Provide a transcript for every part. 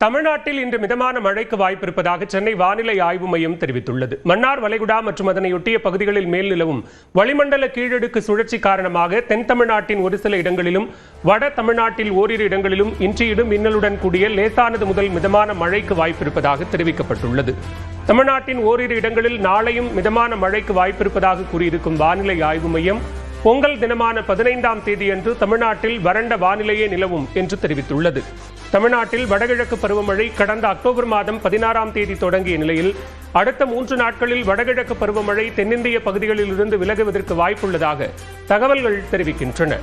தமிழ்நாட்டில் இன்று மிதமான மழைக்கு வாய்ப்பிருப்பதாக சென்னை வானிலை ஆய்வு மையம் தெரிவித்துள்ளது. மன்னார் வளைகுடா மற்றும் அதனையொட்டிய பகுதிகளில் மேல் நிலவும் வளிமண்டல கீழடுக்கு சுழற்சி காரணமாக தென் தமிழ்நாட்டின் ஒரு சில இடங்களிலும் வட தமிழ்நாட்டில் ஓரிரு இடங்களிலும் இன்று மின்னலுடன் கூடிய லேசானது முதல் மிதமான மழைக்கு வாய்ப்பிருப்பதாக தெரிவிக்கப்பட்டுள்ளது. தமிழ்நாட்டின் ஓரிரு இடங்களில் நாளையும் மிதமான மழைக்கு வாய்ப்பிருப்பதாக கூறியிருக்கும் வானிலை ஆய்வு மையம் பொங்கல் தினமான 15ஆம் தேதியன்று தமிழ்நாட்டில் வறண்ட வானிலையே நிலவும் என்று தெரிவித்துள்ளது. தமிழ்நாட்டில் வடகிழக்கு பருவமழை கடந்த அக்டோபர் மாதம் 16ஆம் தேதி தொடங்கிய நிலையில் அடுத்த 3 நாட்களில் வடகிழக்கு பருவமழை தென்னிந்திய பகுதிகளில் இருந்து விலகுவதற்கு வாய்ப்புள்ளதாக தகவல்கள் தெரிவிக்கின்றன.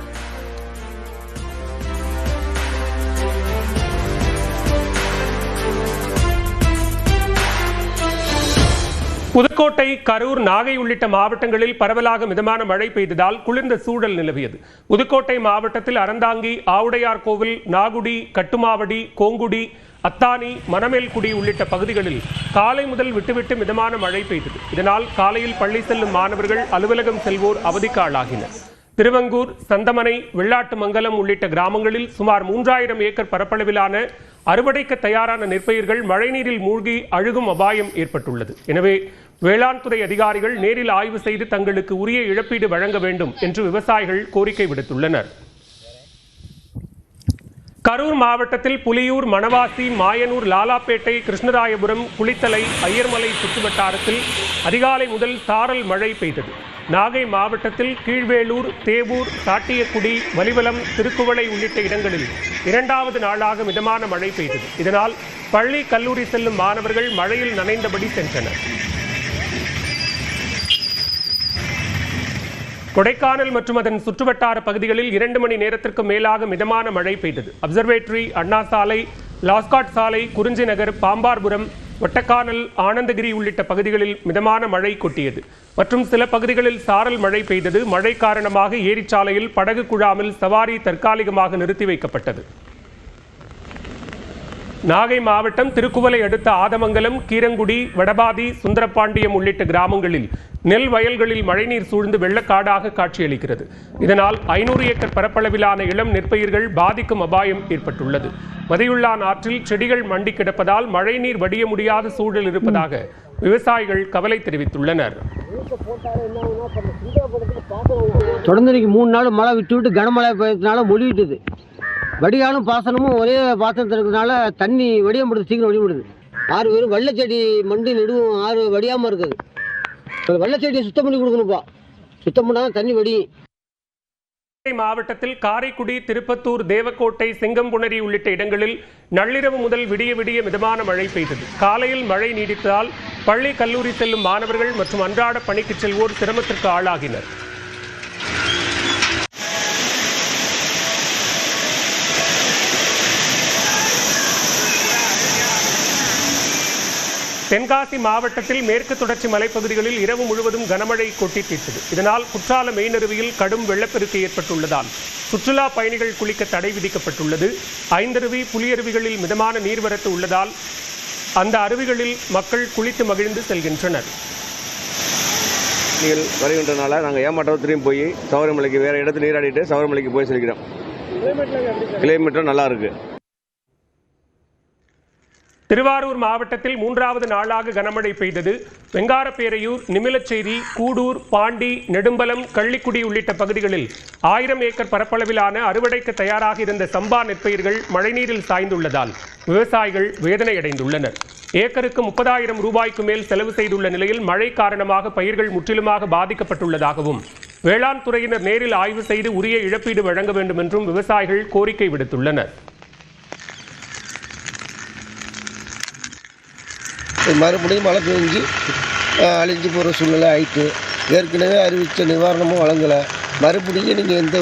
புதுக்கோட்டை, கரூர், நாகை உள்ளிட்ட மாவட்டங்களில் பரவலாக மிதமான மழை பெய்ததால் குளிர்ந்த சூழல் நிலவியது. புதுக்கோட்டை மாவட்டத்தில் அறந்தாங்கி, ஆவுடையார் கோவில், நாகுடி, கட்டுமாவடி, கோங்குடி, அத்தானி, மணமேல்குடி உள்ளிட்ட பகுதிகளில் காலை முதல் விட்டுவிட்டு மிதமான மழை பெய்தது. இதனால் காலையில் பள்ளி செல்லும் மாணவர்கள் அலுவலகம் செல்வோர் அவதிக்கு ஆளாகினர். திருவங்கூர், சந்தமனை, வெள்ளாட்டுமங்கலம் உள்ளிட்ட கிராமங்களில் சுமார் 3000 ஏக்கர் பரப்பளவிலான அறுவடைக்க தயாரான நெற்பயிர்கள் மழைநீரில் மூழ்கி அழுகும் அபாயம் ஏற்பட்டுள்ளது. எனவே வேளாண் துறை அதிகாரிகள் நேரில் ஆய்வு செய்து தங்களுக்கு உரிய இழப்பீடு வழங்க வேண்டும் என்று விவசாயிகள் கோரிக்கை விடுத்துள்ளனர். கரூர் மாவட்டத்தில் புலியூர், மணவாசி, மாயனூர், லாலாப்பேட்டை, கிருஷ்ணராயபுரம், குளித்தலை, ஐயர்மலை சுற்றுவட்டாரத்தில் அதிகாலை முதல் சாரல் மழை பெய்தது. நாகை மாவட்டத்தில் கீழ்வேளூர், தேவூர், சாட்டியக்குடி, வலிவலம், திருக்குவளை உள்ளிட்ட இடங்களில் 2வது நாளாக மிதமான மழை பெய்தது. இதனால் பள்ளி, கல்லூரி செல்லும் மாணவர்கள் மழையில் நனைந்தபடி சென்றனர். கொடைக்கானல் மற்றும் அதன் சுற்றுவட்டார பகுதிகளில் 2 மணி நேரத்திற்கு மேலாக மிதமான மழை பெய்தது. அப்சர்வேட்டரி, அண்ணா சாலை, லாஸ்காட் சாலை, குறிஞ்சி நகர், பாம்பார்புரம், ஒட்டக்கானல், ஆனந்தகிரி உள்ளிட்ட பகுதிகளில் மிதமான மழை கொட்டியது மற்றும் சில பகுதிகளில் சாரல் மழை பெய்தது. மழை காரணமாக ஏரிச்சாலையில் படகு குழாமில் சவாரி தற்காலிகமாக நிறுத்தி வைக்கப்பட்டது. நாகை மாவட்டம் திருக்குவளை அடுத்த ஆதமங்கலம், கீரங்குடி, வடபாதி, சுந்தரபாண்டியம் உள்ளிட்ட கிராமங்களில் நெல் வயல்களில் மழைநீர் சூழ்ந்து வெள்ளக்காடாக காட்சியளிக்கிறது. இதனால் 500 ஏக்கர் பரப்பளவிலான இளம் நெற்பயிர்கள் பாதிக்கும் அபாயம் ஏற்பட்டுள்ளது. மதியுள்ளான் ஆற்றில் செடிகள் மண்டி கிடப்பதால் மழைநீர் வடிய முடியாத சூழல் இருப்பதாக விவசாயிகள் கவலை தெரிவித்துள்ளனர். தொடர்ந்து 3 நாள் மழை விட்டு கனமழை பெய்யறதுனால மொழிவிட்டது. வடிகாலும் பாசனமும் ஒரே பாசனத்தில் இருக்கிறதுனால தண்ணி வடியப்படுது, சீக்கிரம் வடியப்படுது. 6 பேரும் வெள்ளச்செடி மண்டி நெடுவும் 6 வடியாமல் இருக்குது. வெள்ளச்செடியை சுத்தம் பண்ணி கொடுக்கணும்ப்பா, சுத்தம் பண்ணால் தண்ணி வடியும். மாவட்டத்தில் காரைக்குடி, திருப்பத்தூர், தேவக்கோட்டை, சிங்கம்புணரி உள்ளிட்ட இடங்களில் நள்ளிரவு முதல் விடிய விடிய மிதமான மழை பெய்தது. காலையில் மழை நீடித்ததால் பள்ளி, கல்லூரி செல்லும் மாணவர்கள் மற்றும் அன்றாட பணிக்கு செல்வோர் சிரமத்திற்கு ஆளாகினர். தென்காசி மாவட்டத்தில் மேற்கு தொடர்ச்சி மலைப்பகுதிகளில் இரவு முழுவதும் கனமழை கொட்டி தீர்த்தது. இதனால் குற்றால மெயினருவியில் கடும் வெள்ளப்பெருக்கு ஏற்பட்டுள்ளதால் சுற்றுலா பயணிகள் குளிக்க தடை விதிக்கப்பட்டுள்ளது. 5 அருவி, புலியருவிகளில் மிதமான நீர்வரத்து உள்ளதால் அந்த அருவிகளில் மக்கள் குளித்து மகிழ்ந்து செல்கின்றனர். நீங்கள் வருகின்றனால நாங்கள் ஏமாற்றம் திரும்பி போய் சௌரமலைக்கு வேறு இடத்துல நீராடிட்டு சௌரமலைக்கு போய் செல்கிறோம். கிலோமீட்டர் நல்லா இருக்கு. திருவாரூர் மாவட்டத்தில் 3வது நாளாக கனமழை பெய்தது. வெங்காரப்பேரையூர், நிமிலச்சேரி, கூடூர், பாண்டி, நெடும்பலம், கள்ளிக்குடி உள்ளிட்ட பகுதிகளில் 1000 ஏக்கர் பரப்பளவிலான அறுவடைக்கு தயாராக இருந்த சம்பா நெற்பயிர்கள் மழைநீரில் சாய்ந்துள்ளதால் விவசாயிகள் வேதனையடைந்துள்ளனர். ஏக்கருக்கு 30,000 ரூபாய்க்கு மேல் செலவு செய்துள்ள நிலையில் மழை காரணமாக பயிர்கள் முற்றிலுமாக பாதிக்கப்பட்டுள்ளதாகவும் வேளாண் துறையினர் நேரில் ஆய்வு செய்து உரிய இழப்பீடு வழங்க வேண்டும் என்றும் விவசாயிகள் கோரிக்கை விடுத்துள்ளனர். மறுபடியும் மழை பெஞ்சு அழிஞ்சு போகிற சூழ்நிலை ஆயிட்டு, ஏற்கனவே அறிவித்த நிவாரணமும் வழங்கலை. மறுபடியும் நீங்கள் எந்த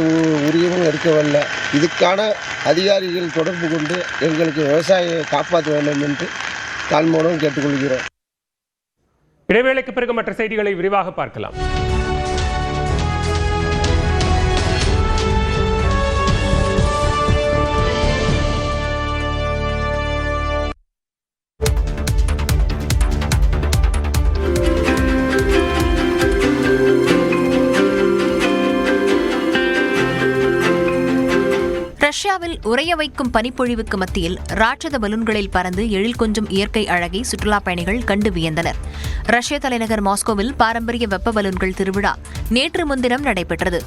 உரியமும் எடுக்கவில்லை. இதுக்கான அதிகாரிகள் தொடர்பு கொண்டு எங்களுக்கு விவசாயியை காப்பாற்ற வேண்டும் என்று தாழ்மையுடன் கேட்டுக்கொள்கிறோம். இடைவேளைக்கு பிறகு மற்ற செய்திகளை விரிவாக பார்க்கலாம். ரஷ்யாவில் உறைய வைக்கும் பனிப்பொழிவுக்கு மத்தியில் ராட்சத பலூன்களில் பறந்து எழில் கொஞ்சும் இயற்கை அழகை சுற்றுலாப் பயணிகள் கண்டு வியந்தனர். ரஷ்ய தலைநகர் மாஸ்கோவில் பாரம்பரிய வெப்ப பலூன்கள் திருவிழா நேற்று முன்தினம் நடைபெற்றது.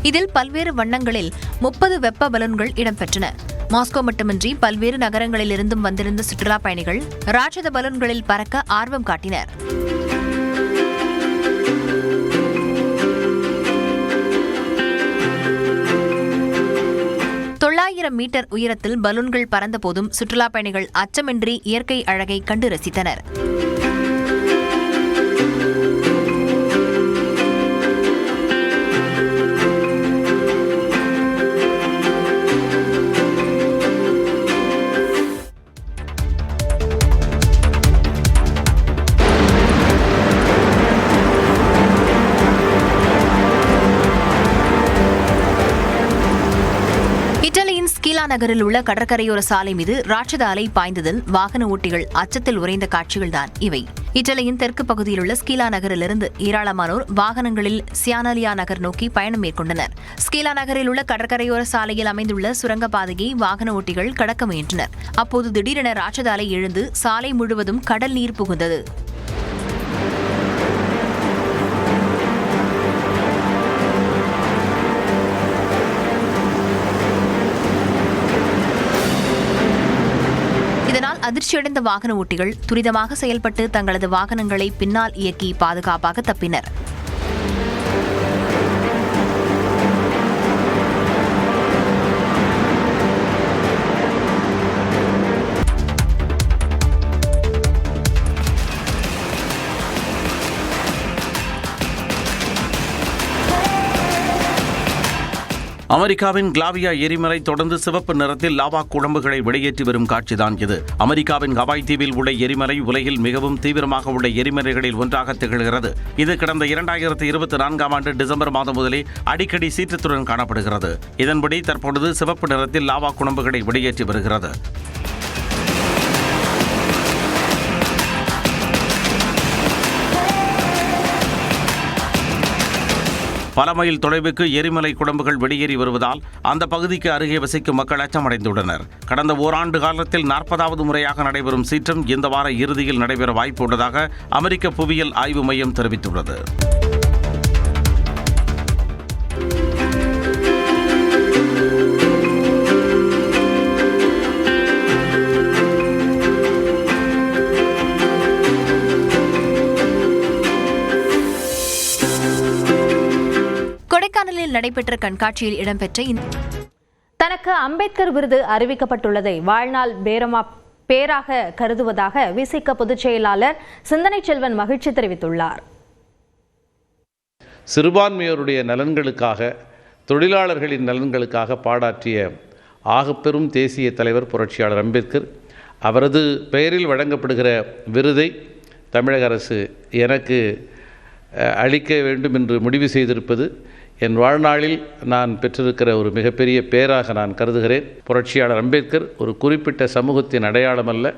இதில் பல்வேறு வண்ணங்களில் 30 வெப்ப பலூன்கள் இடம்பெற்றன. மாஸ்கோ மட்டுமின்றி பல்வேறு நகரங்களிலிருந்தும் வந்திருந்த சுற்றுலாப் பயணிகள் ராட்சத பலூன்களில் பறக்க ஆர்வம் காட்டினர். மீட்டர் உயரத்தில் பலூன்கள் பறந்தபோதும் சுற்றுலாப் பயணிகள் அச்சமின்றி இயற்கை அழகை கண்டு ரசித்தனர். ஸ்கீலா நகரில் உள்ள கடற்கரையோர சாலை மீது ராட்சத அலை பாய்ந்ததில் வாகன ஓட்டிகள் அச்சத்தில் உறைந்த காட்சிகள்தான் இவை. இட்டலியின் தெற்கு பகுதியில் உள்ள ஸ்கீலா நகரிலிருந்து ஏராளமானோர் வாகனங்களில் சியானலியா நகர் நோக்கி பயணம் மேற்கொண்டனர். ஸ்கீலா நகரில் உள்ள கடற்கரையோர சாலையில் அமைந்துள்ள சுரங்கப்பாதையை வாகன ஓட்டிகள் கடக்க முயன்றனர். அப்போது திடீரென ராட்சத அலை எழுந்து சாலை முழுவதும் கடல் நீர் புகுந்தது. இதனால் அதிர்ச்சியடைந்த வாகன ஓட்டிகள் துரிதமாக செயல்பட்டு தங்களது வாகனங்களை பின்னால் இயக்கி பாதுகாப்பாக தப்பினர். அமெரிக்காவின் கிளாவியா எரிமலை தொடர்ந்து சிவப்பு நிறத்தில் லாவா குழம்புகளை வெளியேற்றி வரும் காட்சிதான் இது. அமெரிக்காவின் ஹவாய் தீவில் உள்ள எரிமலை உலகில் மிகவும் தீவிரமாக உள்ள எரிமலைகளில் ஒன்றாக திகழ்கிறது. இது கடந்த 2024 ஆண்டு டிசம்பர் மாதம் முதலே அடிக்கடி சீற்றத்துடன் காணப்படுகிறது. இதன்படி தற்பொழுது சிவப்பு நிறத்தில் லாவா குழம்புகளை வெளியேற்றி வருகிறது. பல மைல் தொலைவுக்கு எரிமலை குழம்புகள் வெளியேறி வருவதால் அந்த பகுதிக்கு அருகே வசிக்கும் மக்கள் அச்சமடைந்துள்ளனர். கடந்த ஓராண்டு காலத்தில் 40வது முறையாக நடைபெறும் சீற்றம் இந்த வார இறுதியில் நடைபெற வாய்ப்பு உள்ளதாக அமெரிக்க புவியியல் ஆய்வு மையம் தெரிவித்துள்ளது. கொடைக்கானலில் நடைபெற்ற கண்காட்சியில் இடம்பெற்ற தனக்கு அம்பேத்கர் விருது அறிவிக்கப்பட்டுள்ளதை வாழ்நாள் பேராக கருதுவதாக விசிக பொதுச் செயலாளர் சிந்தனை செல்வன் மகிழ்ச்சி தெரிவித்துள்ளார். சிறுபான்மையோருடைய நலன்களுக்காக, தொழிலாளர்களின் நலன்களுக்காக பாடாற்றிய ஆகப்பெரும் தேசிய தலைவர் புரட்சியாளர் அம்பேத்கர் அவரது பெயரில் வழங்கப்படுகிற விருதை தமிழக அரசு எனக்கு அளிக்க வேண்டும் என்று முடிவு செய்திருப்பது என் வாழ்நாளில் நான் பெற்றிருக்கிற ஒரு மிகப்பெரிய பேராக நான் கருதுகிறேன். புரட்சியாளர் அம்பேத்கர் ஒரு குறிப்பிட்ட சமூகத்தின் அடையாளம் அல்ல,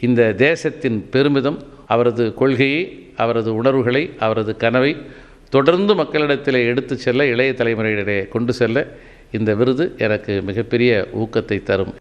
இந்த தேசத்தின் பெருமிதம். அவரது கொள்கையை, அவரது உணர்வுகளை, அவரது கனவை தொடர்ந்து மக்களிடத்தில் எடுத்து செல்ல, இளைய தலைமுறையிடையே கொண்டு செல்ல இந்த விருது எனக்கு மிகப்பெரிய ஊக்கத்தை தரும்.